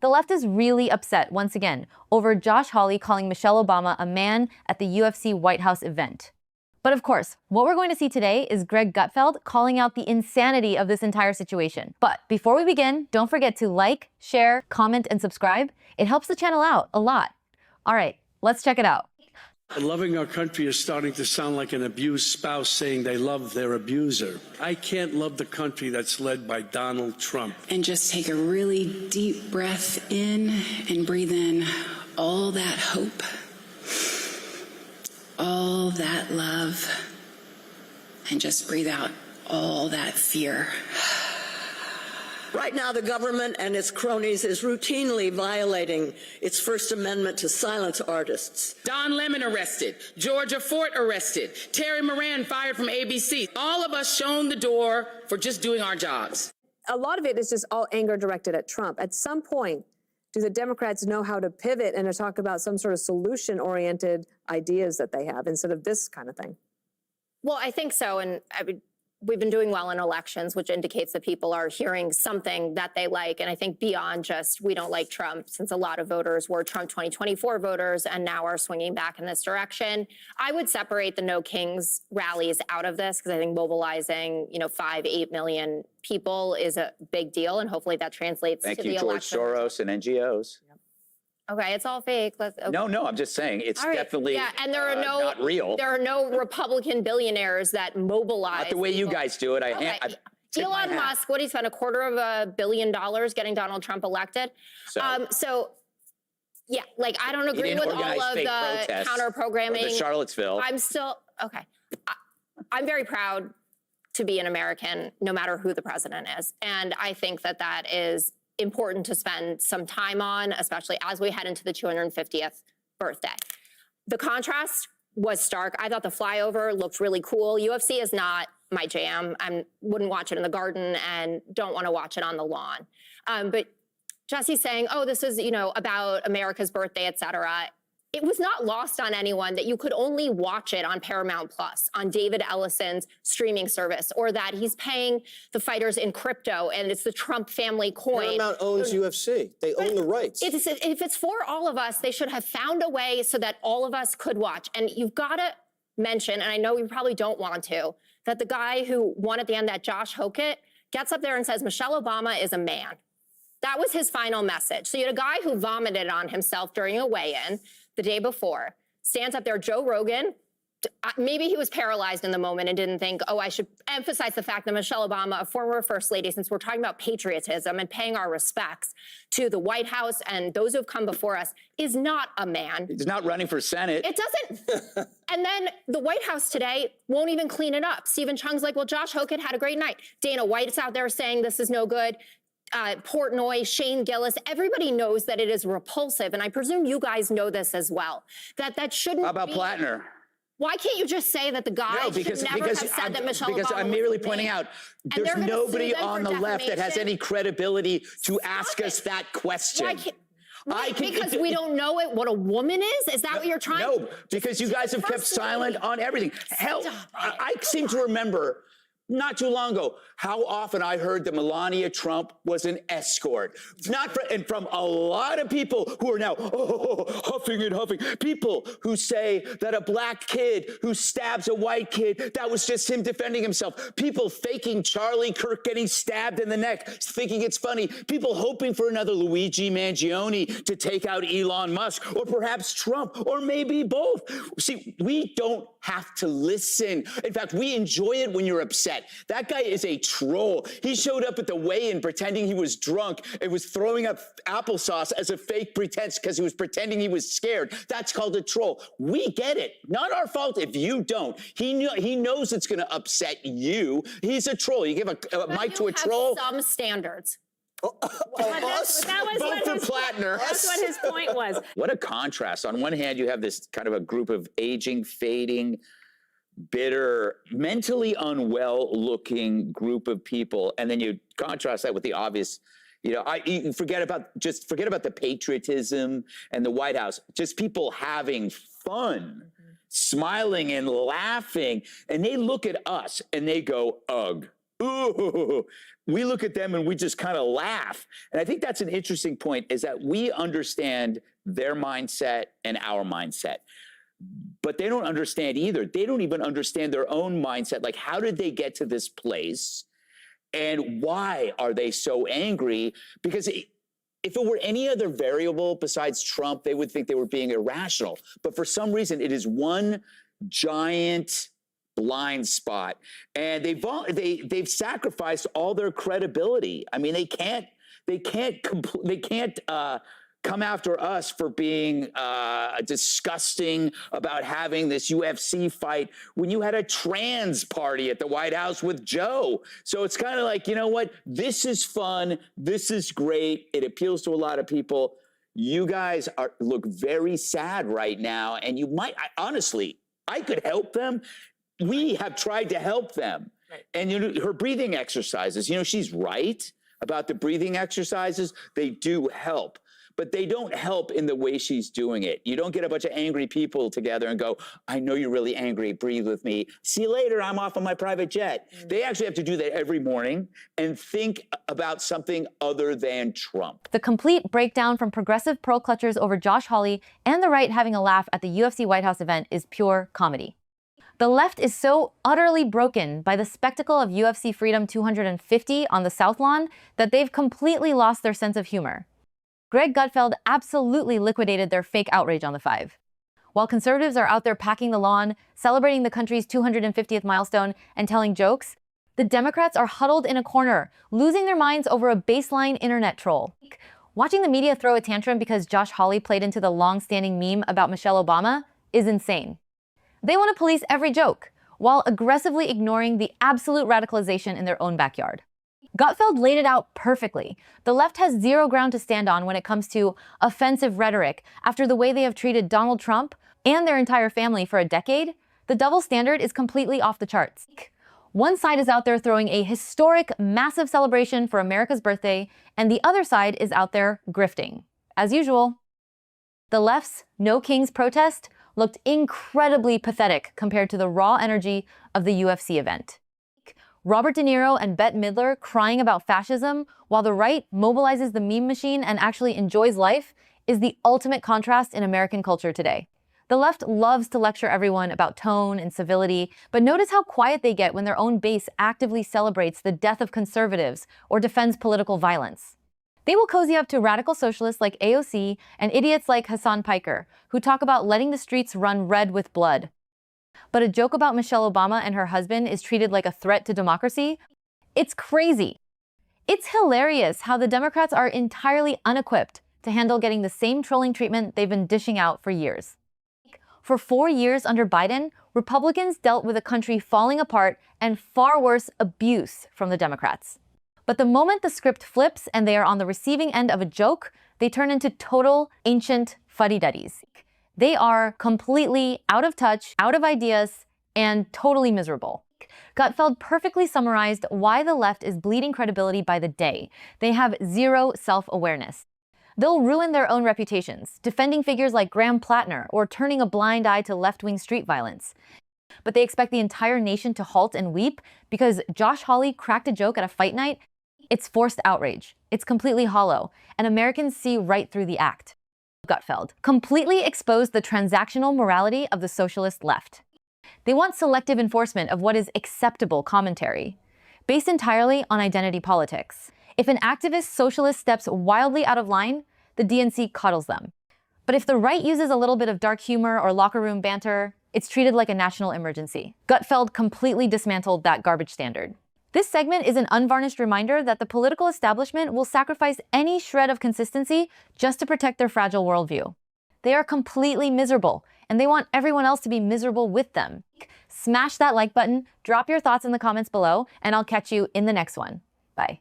The left is really upset, once again, over Josh Hawley calling Michelle Obama a man at the UFC White House event. But of course, what we're going to see today is Greg Gutfeld calling out the insanity of this entire situation. But before we begin, don't forget to like, share, comment, and subscribe. It helps the channel out a lot. All right, let's check it out. Loving our country is starting to sound like an abused spouse saying they love their abuser. I can't love the country that's led by Donald Trump. And just take a really deep breath in and breathe in all that hope, all that love, and just breathe out all that fear. Right now, the government and its cronies is routinely violating its First Amendment to silence artists. Don Lemon arrested, Georgia Fort arrested, Terry Moran fired from ABC. All of us shown the door for just doing our jobs. A lot of it is just all anger directed at Trump. At some point, do the Democrats know how to pivot and to talk about some sort of solution-oriented ideas that they have instead of this kind of thing? Well, I think so. And we've been doing well in elections, which indicates that people are hearing something that they like. And I think beyond just we don't like Trump, since a lot of voters were Trump 2024 voters and now are swinging back in this direction, I would separate the No Kings rallies out of this because I think mobilizing, 5-8 million people is a big deal. And hopefully that translates to the election. Thank you, George Soros and NGOs. Okay, it's all fake. Okay. No, I'm just saying it's definitely and there are not real. There are no Republican billionaires that mobilize. Not the way you guys do it. Elon Musk, what he spent $250 million getting Donald Trump elected. Yeah, I don't agree with all of the counter programming. The Charlottesville. I'm very proud to be an American, no matter who the president is, and I think that is important to spend some time on, especially as we head into the 250th birthday. The contrast was stark. I thought the flyover looked really cool. UFC is not my jam. I wouldn't watch it in the garden and don't want to watch it on the lawn. But Jesse's saying, oh, this is, about America's birthday, et cetera. It was not lost on anyone that you could only watch it on Paramount Plus, on David Ellison's streaming service, or that he's paying the fighters in crypto and it's the Trump family coin. Paramount owns UFC. They own the rights. If it's for all of us, they should have found a way so that all of us could watch. And you've got to mention, and I know you probably don't want to, that the guy who won at the end, that Josh Hokett, gets up there and says, Michelle Obama is a man. That was his final message. So you had a guy who vomited on himself during a weigh-in the day before, stands up there, Joe Rogan, maybe he was paralyzed in the moment and didn't think, oh, I should emphasize the fact that Michelle Obama, a former first lady, since we're talking about patriotism and paying our respects to the White House and those who have come before us, is not a man. He's not running for Senate. It doesn't. And then the White House today won't even clean it up. Stephen Chung's like, well, Josh Hokett had a great night. Dana White's out there saying this is no good. Portnoy, Shane Gillis, everybody knows that it is repulsive, and I presume you guys know this as well, that shouldn't How about Plattner? Why can't you just say that the guy should never have said that Michelle Obama Because I'm merely pointing out, there's nobody on the left that has any credibility to ask us that question. Why can't, because we don't know what a woman is? Is that what you're trying to? No, because you guys have kept silent on everything. Hell, I seem to remember not too long ago how often I heard that Melania Trump was an escort. And from a lot of people who are now huffing and huffing, people who say that a black kid who stabs a white kid, that was just him defending himself. People faking Charlie Kirk getting stabbed in the neck, thinking it's funny. People hoping for another Luigi Mangione to take out Elon Musk, or perhaps Trump, or maybe both. See, we don't have to listen. In fact, we enjoy it when you're upset. That guy is a troll. He showed up at the weigh-in pretending he was drunk and was throwing up applesauce as a fake pretense because he was pretending he was scared. That's called a troll. We get it. Not our fault if you don't. He knows it's going to upset you. He's a troll. You give a mic to a troll. Some standards. That was what his point was. What a contrast. On one hand, you have this kind of a group of aging, fading, bitter, mentally unwell-looking group of people, and then you contrast that with the obvious. You forget about the patriotism and the White House. Just people having fun, smiling and laughing, and they look at us and they go, ugh. ooh, we look at them and we just kind of laugh. And I think that's an interesting point, is that we understand their mindset and our mindset. But they don't understand either. They don't even understand their own mindset. Like, how did they get to this place? And why are they so angry? Because if it were any other variable besides Trump, they would think they were being irrational. But for some reason, it is one giant blind spot, and they've sacrificed all their credibility. I mean, they can't come after us for being disgusting about having this UFC fight when you had a trans party at the White House with Joe. So it's kind of like, you know what? This is fun. This is great. It appeals to a lot of people. You guys look very sad right now, and you might, honestly, I could help them. We have tried to help them. Right. And her breathing exercises, she's right about the breathing exercises. They do help, but they don't help in the way she's doing it. You don't get a bunch of angry people together and go, I know you're really angry, breathe with me. See you later, I'm off on my private jet. Mm-hmm. They actually have to do that every morning and think about something other than Trump. The complete breakdown from progressive pearl clutchers over Josh Hawley and the right having a laugh at the UFC White House event is pure comedy. The left is so utterly broken by the spectacle of UFC Freedom 250 on the South Lawn that they've completely lost their sense of humor. Greg Gutfeld absolutely liquidated their fake outrage on the Five. While conservatives are out there packing the lawn, celebrating the country's 250th milestone, and telling jokes, the Democrats are huddled in a corner, losing their minds over a baseline internet troll. Watching the media throw a tantrum because Josh Hawley played into the long-standing meme about Michelle Obama is insane. They want to police every joke, while aggressively ignoring the absolute radicalization in their own backyard. Gutfeld laid it out perfectly. The left has zero ground to stand on when it comes to offensive rhetoric after the way they have treated Donald Trump and their entire family for a decade. The double standard is completely off the charts. One side is out there throwing a historic, massive celebration for America's birthday, and the other side is out there grifting. As usual, the left's No Kings protest looked incredibly pathetic compared to the raw energy of the UFC event. Robert De Niro and Bette Midler crying about fascism while the right mobilizes the meme machine and actually enjoys life is the ultimate contrast in American culture today. The left loves to lecture everyone about tone and civility, but notice how quiet they get when their own base actively celebrates the death of conservatives or defends political violence. They will cozy up to radical socialists like AOC and idiots like Hassan Piker, who talk about letting the streets run red with blood. But a joke about Michelle Obama and her husband is treated like a threat to democracy? It's crazy. It's hilarious how the Democrats are entirely unequipped to handle getting the same trolling treatment they've been dishing out for years. For 4 years under Biden, Republicans dealt with a country falling apart and far worse abuse from the Democrats. But the moment the script flips and they are on the receiving end of a joke, they turn into total ancient fuddy-duddies. They are completely out of touch, out of ideas, and totally miserable. Gutfeld perfectly summarized why the left is bleeding credibility by the day. They have zero self-awareness. They'll ruin their own reputations, defending figures like Graham Plattner or turning a blind eye to left-wing street violence. But they expect the entire nation to halt and weep because Josh Hawley cracked a joke at a fight night. It's forced outrage. It's completely hollow, and Americans see right through the act. Gutfeld completely exposed the transactional morality of the socialist left. They want selective enforcement of what is acceptable commentary, based entirely on identity politics. If an activist socialist steps wildly out of line, the DNC coddles them. But if the right uses a little bit of dark humor or locker room banter, it's treated like a national emergency. Gutfeld completely dismantled that garbage standard. This segment is an unvarnished reminder that the political establishment will sacrifice any shred of consistency just to protect their fragile worldview. They are completely miserable, and they want everyone else to be miserable with them. Smash that like button, drop your thoughts in the comments below, and I'll catch you in the next one. Bye.